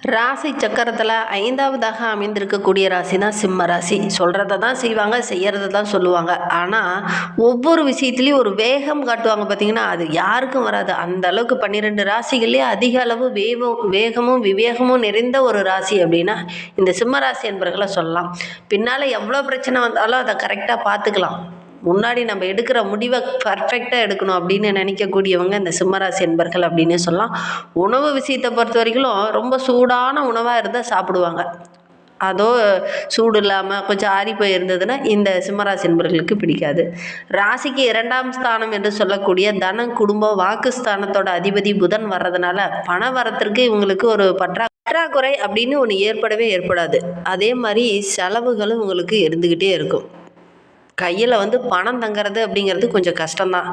ராசி சக்கரத்தில் 5வதாக அமைந்திருக்கக்கூடிய ராசி தான் சிம்ம ராசி. சொல்கிறத தான் செய்வாங்க, செய்கிறத தான் சொல்லுவாங்க. ஆனால் ஒவ்வொரு விஷயத்துலேயும் ஒரு வேகம் காட்டுவாங்க பார்த்தீங்கன்னா, அது யாருக்கும் வராது. அந்த அளவுக்கு 12 ராசிகள்லேயே அதிக அளவு வேகமும் விவேகமும் நிறைந்த ஒரு ராசி அப்படின்னா இந்த சிம்ம ராசி என்பர்களை சொல்லலாம். பின்னால் எவ்வளோ பிரச்சனை வந்தாலும் அதை கரெக்டாக பார்த்துக்கலாம். முன்னாடி நம்ம எடுக்கிற முடிவை பர்ஃபெக்டாக எடுக்கணும் அப்படின்னு நினைக்கக்கூடியவங்க இந்த சிம்மராசி என்பர்கள் அப்படின்னு சொல்லலாம். உணவு விஷயத்தை பொறுத்த வரைக்கும் ரொம்ப சூடான உணவாக இருந்தால் சாப்பிடுவாங்க. அதோ சூடு இல்லாமல் கொஞ்சம் ஆறி போய் இருந்ததுன்னா இந்த சிம்மராசி என்பர்களுக்கு பிடிக்காது. ராசிக்கு 2ஆம் ஸ்தானம் என்று சொல்லக்கூடிய தனம் குடும்ப வாக்குஸ்தானத்தோட அதிபதி புதன் வர்றதுனால பண வரத்திற்கு இவங்களுக்கு ஒரு பற்றாக்குறை அப்படின்னு ஒன்று ஏற்படாது. அதே மாதிரி செலவுகளும் உங்களுக்கு இருந்துக்கிட்டே இருக்கும். கையில் பணம் தங்கிறது அப்படிங்கிறது கொஞ்சம் கஷ்டம்தான்.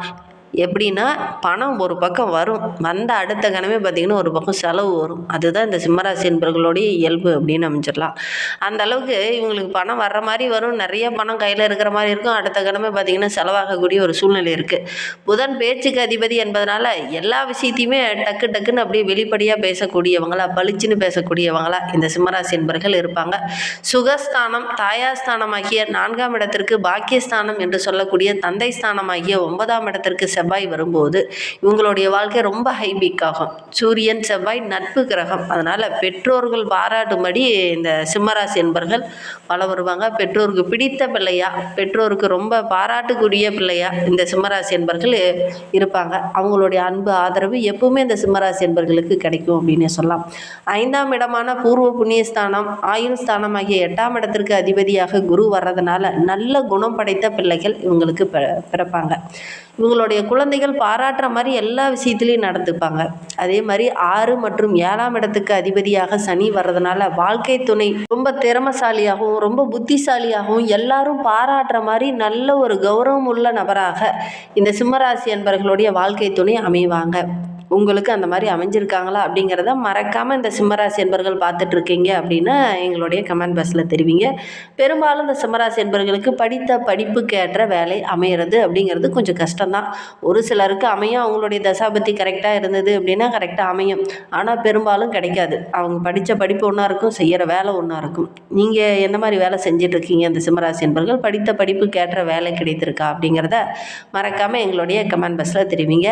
எப்படின்னா பணம் ஒரு பக்கம் வரும், வந்த அடுத்த கணமே பார்த்திங்கன்னா ஒரு பக்கம் செலவு வரும். அதுதான் இந்த சிம்மராசி என்பர்களுடைய இயல்பு அப்படின்னு அமைச்சிடலாம். அந்த அளவுக்கு இவங்களுக்கு பணம் வர்ற மாதிரி வரும், நிறைய பணம் கையில் இருக்கிற மாதிரி இருக்கும். அடுத்த கணமே பார்த்திங்கன்னா செலவாகக்கூடிய ஒரு சூழ்நிலை இருக்குது. புதன் பேச்சுக்கு அதிபதி என்பதனால எல்லா விஷயத்தையுமே டக்குன்னு அப்படியே வெளிப்படையாக பேசக்கூடியவங்களா, பளிச்சுன்னு பேசக்கூடியவங்களா இந்த சிம்மராசி என்பர்கள் இருப்பாங்க. சுகஸ்தானம் தாயாஸ்தானமாகிய 4ஆம் இடத்திற்கு பாக்கியஸ்தானம் என்று சொல்லக்கூடிய தந்தை ஸ்தானமாகிய 9ஆம் இடத்திற்கு செவ்வாய் வரும்போது இவங்களுடைய வாழ்க்கை ரொம்ப ஹைபிக் ஆகும். சூரியன் செவ்வாய் நட்பு கிரகம், அதனால் பெற்றோர்கள் பாராட்டும்படி இந்த சிம்மராசி என்பர்கள் பல வருவாங்க. பெற்றோருக்கு பிடித்த பிள்ளையா, பெற்றோருக்கு ரொம்ப பாராட்டுக்குரிய பிள்ளையா இந்த சிம்மராசி என்பர்கள் இருப்பாங்க. அவங்களுடைய அன்பு ஆதரவு எப்பவுமே இந்த சிம்மராசி என்பர்களுக்கு கிடைக்கும் அப்படின்னு சொல்லலாம். 5ஆம் இடமான பூர்வ புண்ணியஸ்தானம் ஆயுள் ஸ்தானம் ஆகிய 8ஆம் இடத்திற்கு அதிபதியாக குரு வர்றதுனால நல்ல குணம் படைத்த பிள்ளைகள் இவங்களுக்கு பிறப்பாங்க. இவங்களுடைய குழந்தைகள் பாராட்டுற மாதிரி எல்லா விஷயத்துலையும் நடந்துப்பாங்க. அதே மாதிரி 6 மற்றும் 7ஆம் இடத்துக்கு அதிபதியாக சனி வர்றதுனால வாழ்க்கை துணை ரொம்ப திறமசாலியாகவும் ரொம்ப புத்திசாலியாகவும் எல்லாரும் பாராட்டுற மாதிரி நல்ல ஒரு கௌரவம் உள்ள நபராக இந்த சிம்மராசி என்பவர்களுடைய வாழ்க்கை துணை அமைவாங்க. உங்களுக்கு அந்த மாதிரி அமைஞ்சிருக்காங்களா அப்படிங்கிறத மறக்காமல் இந்த சிம்மராசி என்பர்கள் பார்த்துட்ருக்கீங்க அப்படின்னா எங்களுடைய கமெண்ட் பாக்ஸில் தெரிவிங்க. பெரும்பாலும் இந்த சிம்மராசி என்பர்களுக்கு படித்த படிப்புக்கு ஏற்ற வேலை அமையிறது அப்படிங்கிறது கொஞ்சம் கஷ்டம்தான். ஒரு சிலருக்கு அமையும், அவங்களுடைய தசாபத்தி கரெக்டாக இருந்தது அப்படின்னா கரெக்டாக அமையும். ஆனால் பெரும்பாலும் கிடைக்காது. அவங்க படித்த படிப்பு ஒன்றா இருக்கும், செய்கிற வேலை ஒன்றா இருக்கும். நீங்கள் எந்த மாதிரி வேலை செஞ்சிட்ருக்கீங்க இந்த சிம்மராசி என்பர்கள், படித்த படிப்புக்கு ஏற்ற வேலை கிடைத்திருக்கா அப்படிங்கிறத மறக்காமல் எங்களுடைய கமெண்ட் பாக்ஸில் தெரிவிங்க.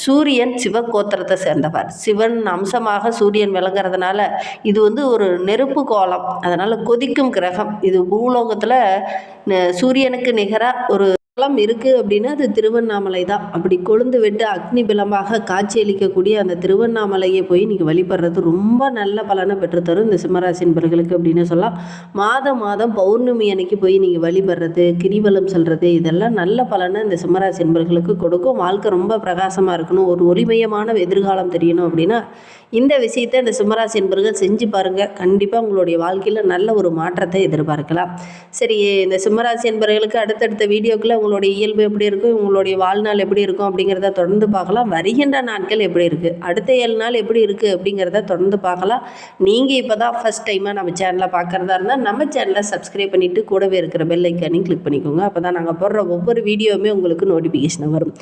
சூரியன் கோத்திரத்தை சேர்ந்தவர். சிவன் அம்சமாக சூரியன் விளங்குறதுனால இது ஒரு நெருப்பு கோலம், அதனால கொதிக்கும் கிரகம். இது பூலோகத்தில் சூரியனுக்கு நிகராக ஒரு தலம் இருக்குது அப்படின்னா அது திருவண்ணாமலை தான். அப்படி கொழுந்து விட்டு அக்னி பிலமாக காட்சியளிக்கக்கூடிய அந்த திருவண்ணாமலையை போய் நீங்கள் வழிபடுறது ரொம்ப நல்ல பலனை பெற்றுத்தரும் இந்த சிம்மராசி என்பர்களுக்கு அப்படின்னு சொல்லலாம். மாதம் பௌர்ணமி அன்னைக்கு போய் நீங்கள் வழிபடுறது, கிரிவலம் செல்வது, இதெல்லாம் நல்ல பலனை இந்த சிம்மராசி என்பர்களுக்கு கொடுக்கும். வாழ்க்கை ரொம்ப பிரகாசமாக இருக்கணும், ஒரு ஒளிமயமான எதிர்காலம் தெரியணும் அப்படின்னா இந்த விஷயத்தை இந்த சிம்மராசி என்பர்கள் செஞ்சு பாருங்கள். கண்டிப்பாக உங்களுடைய வாழ்க்கையில் நல்ல ஒரு மாற்றத்தை எதிர்பார்க்கலாம். சரி, இந்த சிம்மராசி என்பவர்களுக்கு அடுத்தடுத்த வீடியோக்குள்ள உங்களுடைய இயல்பு எப்படி இருக்கும், உங்களுடைய வாழ்நாள் எப்படி இருக்கும் அப்படிங்கிறத தொடர்ந்து பார்க்கலாம். வருகின்ற நாட்கள் எப்படி இருக்குது, அடுத்த 7 நாள் எப்படி இருக்குது அப்படிங்கிறத தொடர்ந்து பார்க்கலாம். நீங்கள் இப்போ தான் ஃபஸ்ட் டைமாக நம்ம சேனலை பார்க்குறதா இருந்தால் நம்ம சேனலை சப்ஸ்கிரைப் பண்ணிவிட்டு கூடவே இருக்கிற பெல் ஐக்கானையும் கிளிக் பண்ணிக்கோங்க. அப்போ தான் நாங்கள் போடுற ஒவ்வொரு வீடியோவுமே உங்களுக்கு நோட்டிஃபிகேஷன் வரும்.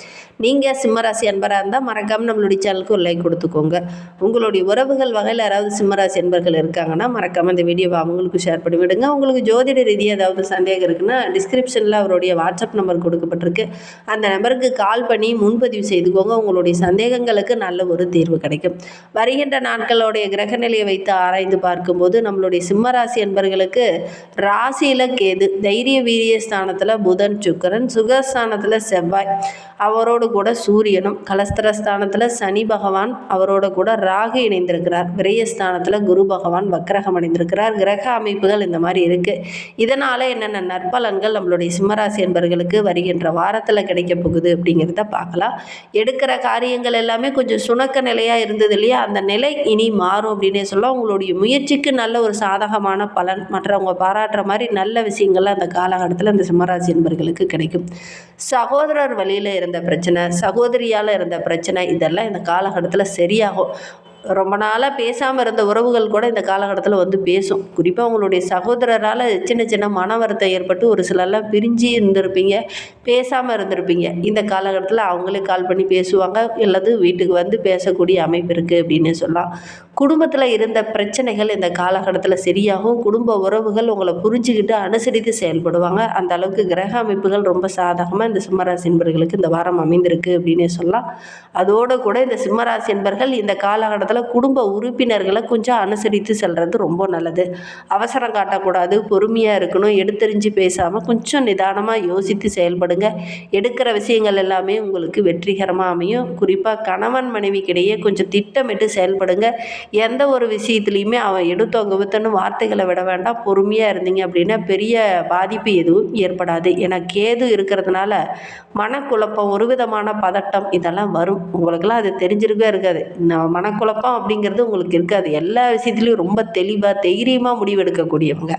நீங்கள் சிம்மராசி அன்பராக இருந்தால் மறக்காமல் நம்மளுடைய சேனலுக்கு ஒரு லைக் கொடுத்துக்கோங்க. உங்களுடைய உறவுகள் வகையில் யாராவது சிம்மராசி என்பர்கள் இருக்காங்கன்னா மறக்காமல் இந்த வீடியோவை அவங்களுக்கு ஷேர் பண்ணி விடுங்க. உங்களுக்கு ஜோதிட ரீதியாக ஏதாவது சந்தேகம் இருக்குன்னா டிஸ்கிரிப்ஷனில் அவருடைய வாட்ஸ்அப் நம்பர் கொடுக்கப்பட்டிருக்கு. அந்த நம்பருக்கு கால் பண்ணி முன்பதிவு செய்துக்கோங்க. உங்களுடைய சந்தேகங்களுக்கு நல்ல ஒரு தீர்வு கிடைக்கும். வருகின்ற நாட்களுடைய கிரகநிலையை வைத்து ஆராய்ந்து பார்க்கும்போது நம்மளுடைய சிம்மராசி என்பர்களுக்கு ராசியில் கேது, தைரிய வீரிய ஸ்தானத்தில் புதன் சுக்கிரன், சுகஸ்தானத்தில் செவ்வாய், அவரோடு கூட சூரியனும், கலஸ்திரஸ்தானத்தில் சனி பகவான், அவரோட கூட ராகு இணைந்திருக்கிறார். விரயஸ்தானத்தில் குரு பகவான் வக்ரகம் அடைந்திருக்கிறார். கிரக அமைப்புகள் இந்த மாதிரி இருக்குது. இதனால் என்னென்ன நற்பலன்கள் நம்மளுடைய சிம்மராசி என்பவர்களுக்கு வருகின்ற வாரத்தில் கிடைக்க போகுது அப்படிங்கிறத பார்க்கலாம். எடுக்கிற காரியங்கள் எல்லாமே கொஞ்சம் சுணக்க நிலையாக இருந்தது இல்லையா, அந்த நிலை இனி மாறும் அப்படின்னே சொல்லலாம். உங்களுடைய முயற்சிக்கு நல்ல ஒரு சாதகமான பலன், மற்றவங்க பாராட்டுற மாதிரி நல்ல விஷயங்கள்லாம் அந்த காலகட்டத்தில் அந்த சிம்மராசி என்பவர்களுக்கு கிடைக்கும். சகோதரர் வழியில் இருந்த பிரச்சனை, சகோதரியால் இருந்த பிரச்சனை, இதெல்லாம் இந்த காலகட்டத்தில் சரியாகும். ரொம்ப நாளாக பேசாமல் இருந்த உறவுகள் கூட இந்த காலகட்டத்தில் வந்து பேசும். குறிப்பாக உங்களுடைய சகோதரரால் சின்ன சின்ன மன வருத்தம் ஏற்பட்டு ஒரு சிலர்லாம் பிரிஞ்சு இருந்திருப்பீங்க, பேசாமல் இருந்திருப்பீங்க. இந்த காலகட்டத்தில் அவங்களே கால் பண்ணி பேசுவாங்க, அல்லது வீட்டுக்கு வந்து பேசக்கூடிய அமைப்பு இருக்குது அப்படின்னு சொல்லலாம். குடும்பத்தில் இருந்த பிரச்சனைகள் இந்த காலகட்டத்தில் சரியாகும். குடும்ப உறவுகள் உங்களை புரிஞ்சுக்கிட்டு அனுசரித்து செயல்படுவாங்க. அந்த அளவுக்கு கிரக அமைப்புகள் ரொம்ப சாதகமாக இந்த சிம்மராசி என்பர்களுக்கு இந்த வாரம் அமைந்திருக்கு அப்படின்னே சொல்லலாம். அதோடு கூட இந்த சிம்மராசி என்பர்கள் இந்த காலகட்டத்தில் குடும்ப உறுப்பினர்களை கொஞ்சம் அனுசரித்து செல்வது ரொம்ப நல்லது. அவசரம் காட்டக்கூடாது, பொறுமையாக இருக்கணும், எடுத்தெறிஞ்சு பேசாமல் கொஞ்சம் நிதானமாக யோசித்து செயல்படுங்க. எடுக்கிற விஷயங்கள் எல்லாமே உங்களுக்கு வெற்றிகரமாக அமையும். குறிப்பாக கணவன் மனைவிக்கிடையே கொஞ்சம் திட்டமிட்டு செயல்படுங்க. எந்த ஒரு விஷயத்துலையுமே அவன் எடுத்தோங்க வித்தன்னு வார்த்தைகளை விட வேண்டாம். பொறுமையாக இருந்தீங்க அப்படின்னா பெரிய பாதிப்பு எதுவும் ஏற்படாது. ஏன்னா கேது இருக்கிறதுனால மனக்குழப்பம், ஒரு விதமான பதட்டம் இதெல்லாம் வரும். உங்களுக்கெல்லாம் அது தெரிஞ்சிருக்கவே இருக்காது. மனக்குழப்பம் அப்படிங்கிறது உங்களுக்கு இருக்காது. எல்லா விஷயத்துலையும் ரொம்ப தெளிவாக தைரியமாக முடிவெடுக்கக்கூடியவங்க.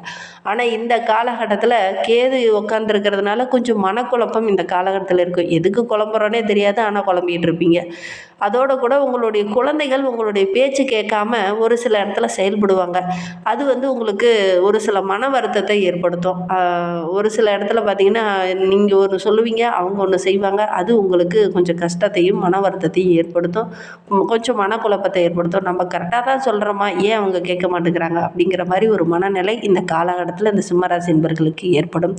ஆனால் இந்த காலகட்டத்தில் கேது உட்காந்துருக்கிறதுனால கொஞ்சம் மனக்குழப்பம் இந்த காலகட்டத்தில் இருக்கும். எதுக்கு குழம்புறோன்னே தெரியாது, ஆனால் குழம்பிகிட்டு இருப்பீங்க. அதோடு கூட உங்களுடைய குழந்தைகள் உங்களுடைய பேச்சு கேட்காம ஒரு சில இடத்துல செயல்படுவாங்க. அது வந்து உங்களுக்கு ஒரு சில மன வருத்தத்தை ஏற்படுத்தும். ஒரு சில இடத்துல பார்த்தீங்கன்னா, நீங்கள் ஒன்று சொல்லுவீங்க, அவங்க ஒன்று செய்வாங்க. அது உங்களுக்கு கொஞ்சம் கஷ்டத்தையும் மன வருத்தத்தையும் ஏற்படுத்தும். கொஞ்சம் மனக்குழப்பத்தை ஏற்படுத்தும். நம்ம கரெக்டாக தான் சொல்கிறோமா, ஏன் அவங்க கேட்க மாட்டேங்கிறாங்க அப்படிங்கிற மாதிரி ஒரு மனநிலை இந்த காலகட்டத்தில் இந்த சிம்மராசி என்பர்களுக்கு ஏற்படும்.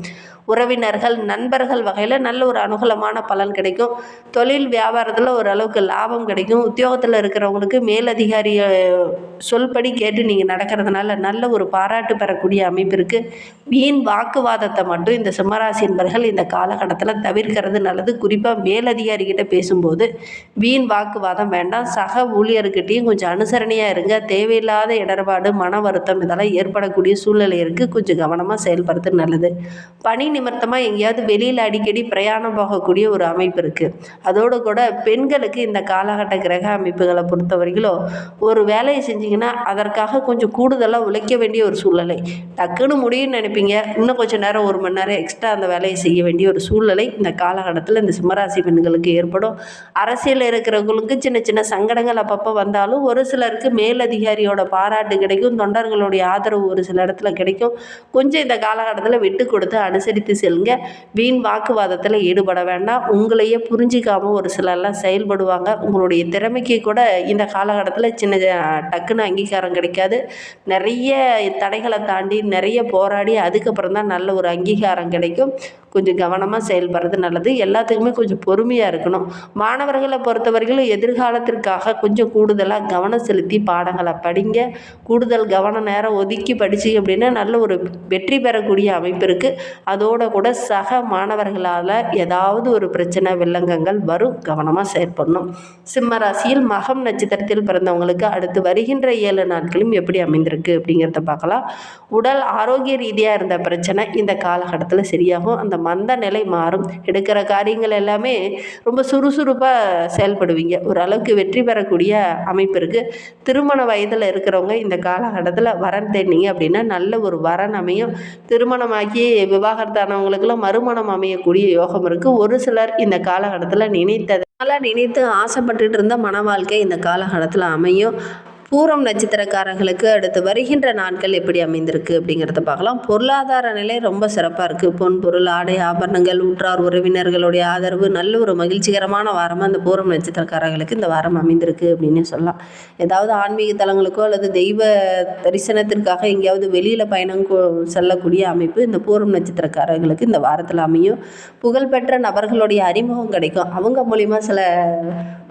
உறவினர்கள், நண்பர்கள் வகையில் நல்ல ஒரு அனுகூலமான பலன் கிடைக்கும். தொழில் வியாபாரத்தில் ஓரளவுக்கு லாபம் கிடைக்கும். உத்தியோகத்தில் இருக்கிறவங்களுக்கு மேலதிகாரிய சொல்படி கேட்டு நீங்கள் நடக்கிறதுனால நல்ல ஒரு பாராட்டு பெறக்கூடிய அமைப்பு இருக்குது. வீண் வாக்குவாதத்தை மட்டும் இந்த சிம்மராசி என்பர்கள் இந்த காலகட்டத்தில் தவிர்க்கிறது நல்லது. குறிப்பாக மேலதிகாரிகிட்ட பேசும்போது வீண் வாக்குவாதம் வேண்டாம். சக ஊழியர்கிட்டையும் கொஞ்சம் அனுசரணையாக இருங்க. தேவையில்லாத இடர்பாடு, மன வருத்தம் இதெல்லாம் ஏற்படக்கூடிய சூழ்நிலை இருக்குது. கொஞ்சம் கவனமாக செயல்படுறது நல்லது. பணி நிமித்தமாக எங்கேயாவது வெளியில் அடிக்கடி பிரயாணம் போகக்கூடிய ஒரு அமைப்பு இருக்குது. அதோடு கூட பெண்களுக்கு இந்த காலகட்ட கிரக அமைப்புகளை பொறுத்த வரைக்கும் ஒரு வேலையை செஞ்சிங்கன்னா அதற்காக கொஞ்சம் கூடுதலாக உழைக்க வேண்டிய ஒரு சூழ்நிலை. டக்குன்னு முடியும்னு நினைப்பீங்க, இன்னும் கொஞ்சம் நேரம் 1 மணி நேரம் எக்ஸ்ட்ரா அந்த வேலையை செய்ய வேண்டிய ஒரு சூழ்நிலை இந்த காலகட்டத்தில் இந்த சிம்மராசி பெண்களுக்கு ஏற்படும். அரசியலில் இருக்கிறவங்களுக்கு சின்ன சின்ன சங்கடங்கள் அப்பப்போ வந்தாலும் ஒரு சிலருக்கு மேலதிகாரியோட பாராட்டு கிடைக்கும். தொண்டர்களுடைய ஆதரவு ஒரு சில இடத்துல கிடைக்கும். கொஞ்சம் இந்த காலகட்டத்தில் விட்டு கொடுத்து அனுசரித்து செல்லுங்க. வீண் வாக்குவாதத்தில் ஈடுபட வேண்டாம். உங்களையே புரிஞ்சிக்காமல் ஒரு சிலர்லாம் செயல்படுவாங்க. உங்களுடைய திறமைக்கு கூட இந்த காலகட்டத்தில் சின்ன டக்குன்னு அங்கீகாரம் கிடைக்காது. நிறைய தடைகளை தாண்டி நிறைய போராடி அதுக்கப்புறம் தான் நல்ல ஒரு அங்கீகாரம் கிடைக்கும். கொஞ்சம் கவனமாக செயல்படுறது நல்லது. எல்லாத்துக்குமே கொஞ்சம் பொறுமையாக இருக்கணும். மாணவர்களை பொறுத்தவரைக்கும் எதிர்காலத்திற்காக கொஞ்சம் கூடுதலாக கவனம் செலுத்தி பாடங்களை படிங்க. கூடுதல் கவன நேரம் ஒதுக்கி படிச்சிங்க அப்படின்னா நல்ல ஒரு வெற்றி பெறக்கூடிய அமைப்பு இருக்குது. அதோடு கூட சக மாணவர்களால் ஏதாவது ஒரு பிரச்சனை வில்லங்கங்கள் வரும். கவனமாக செயல்படணும். சிம்ம ராசியில் மகம் நட்சத்திரத்தில் பிறந்தவங்களுக்கு அடுத்து வருகின்ற 7 நாட்களும் எப்படி அமைந்திருக்கு அப்படிங்கிறத பார்க்கலாம். உடல் ஆரோக்கிய ரீதியாக இருந்த பிரச்சனை இந்த காலகட்டத்தில் சரியாகும். அந்த மந்த நிலை மாறும். எடுக்கிற காரியங்கள் எல்லாமே ரொம்ப சுறுசுறுப்பாக செயல்படுவீங்க. ஓரளவுக்கு வெற்றி பெறக்கூடிய அமைப்பு இருக்குது. திருமண வயதில் இருக்கிறவங்க இந்த காலகட்டத்தில் வரன் தேடினீங்க அப்படின்னா நல்ல ஒரு வரன் அமையும். திருமணமாகி விவாகரத்தானவங்களுக்கெல்லாம் மறுமணம் அமையக்கூடிய யோகம் இருக்குது. ஒரு சிலர் இந்த காலகட்டத்தில் நினைத்து ஆசைப்பட்டுட்டு இருந்த மன வாழ்க்கை இந்த காலகட்டத்தில் அமையும். பூரம் நட்சத்திரக்காரர்களுக்கு அடுத்து வருகின்ற நாட்கள் எப்படி அமைந்திருக்கு அப்படிங்கிறத பார்க்கலாம். பொருளாதார நிலை ரொம்ப சிறப்பாக இருக்குது. பொன் பொருள், ஆடை, ஆபரணங்கள், உற்றார் உறவினர்களுடைய ஆதரவு நல்ல ஒரு மகிழ்ச்சிகரமான வாரமாக இந்த பூரம் நட்சத்திரக்காரர்களுக்கு இந்த வாரம் அமைந்திருக்கு அப்படின்னு சொல்லலாம். ஏதாவது ஆன்மீக தலங்களுக்கோ அல்லது தெய்வ தரிசனத்திற்காக எங்கேயாவது வெளியில் பயணம் செல்லக்கூடிய அமைப்பு இந்த பூரம் நட்சத்திரக்காரர்களுக்கு இந்த வாரத்தில் அமையும். புகழ்பெற்ற நபர்களுடைய அறிமுகம் கிடைக்கும். அவங்க மூலிமா சில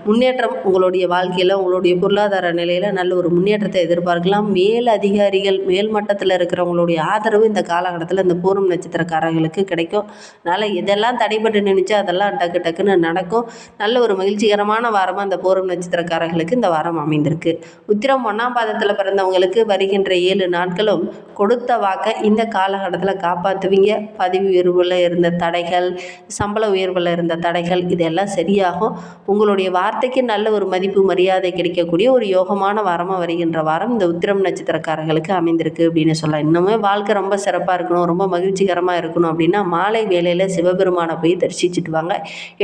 முன்னேற்றம் உங்களுடைய வாழ்க்கையில், உங்களுடைய பொருளாதார நிலையில் நல்ல ஒரு முன்னேற்றத்தை எதிர்பார்க்கலாம். மேல் அதிகாரிகள், மேல் மட்டத்தில் இருக்கிறவங்களுடைய ஆதரவு இந்த காலகட்டத்தில் இந்த பூரம் நட்சத்திரக்காரர்களுக்கு கிடைக்கும். அதனால் இதெல்லாம் தடைபட்டு நினைச்சு அதெல்லாம் டக்குன்னு நடக்கும். நல்ல ஒரு மகிழ்ச்சிகரமான வாரமாக இந்த பூரம் நட்சத்திரக்காரர்களுக்கு இந்த வாரம் அமைந்திருக்கு. உத்திரம் 1ஆம் பாதத்தில் பிறந்தவங்களுக்கு வருகின்ற 7 நாட்களும் கொடுத்த வாக்கை இந்த காலகட்டத்தில் காப்பாற்றுவீங்க. பதவி உயர்வில் இருந்த தடைகள், சம்பள உயர்வில் இருந்த தடைகள் இதெல்லாம் சரியாகும். உங்களுடைய வார்த்தை வார்த்தைக்கு நல்ல ஒரு மதிப்பு மரியாதை கிடைக்கக்கூடிய ஒரு யோகமான வாரமாக வருகின்ற வாரம் இந்த உத்திரம் நட்சத்திரக்காரர்களுக்கு அமைந்திருக்கு அப்படின்னு சொல்லலாம். இன்னுமே வாழ்க்கை ரொம்ப சிறப்பாக இருக்கணும், ரொம்ப மகிழ்ச்சிகரமாக இருக்கணும் அப்படின்னா மாலை வேளையில் சிவபெருமானை போய் தரிசிச்சுட்டு வாங்க.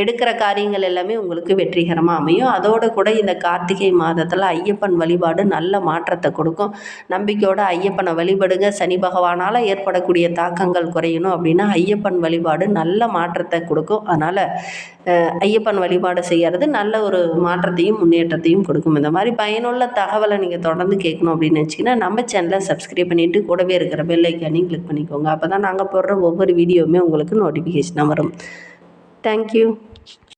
எடுக்கிற காரியங்கள் எல்லாமே உங்களுக்கு வெற்றிகரமாக அமையும். அதோடு கூட இந்த கார்த்திகை மாதத்தில் ஐயப்பன் வழிபாடு நல்ல மாற்றத்தை கொடுக்கும். நம்பிக்கையோட ஐயப்பனை வழிபடுங்க. சனி பகவானால் ஏற்படக்கூடிய தாக்கங்கள் குறையணும் அப்படின்னா ஐயப்பன் வழிபாடு நல்ல மாற்றத்தை கொடுக்கும். அதனால் ஐயப்பன் வழிபாடு செய்கிறது நல்ல ஒரு மாற்றத்தையும் முன்னேற்றத்தையும் கொடுக்கும். இந்த மாதிரி பயனுள்ள தகவலை நீங்கள் தொடர்ந்து கேட்கணும் அப்படின்னு நினச்சிங்கன்னா நம்ம சேனலை சப்ஸ்கிரைப் பண்ணிவிட்டு கூடவே இருக்கிற பெல் ஐக்கானையும் கிளிக் பண்ணிக்கோங்க. அப்போ தான் நாங்கள் போடுற ஒவ்வொரு வீடியோவுமே உங்களுக்கு நோட்டிஃபிகேஷனாக வரும். தேங்க்யூ.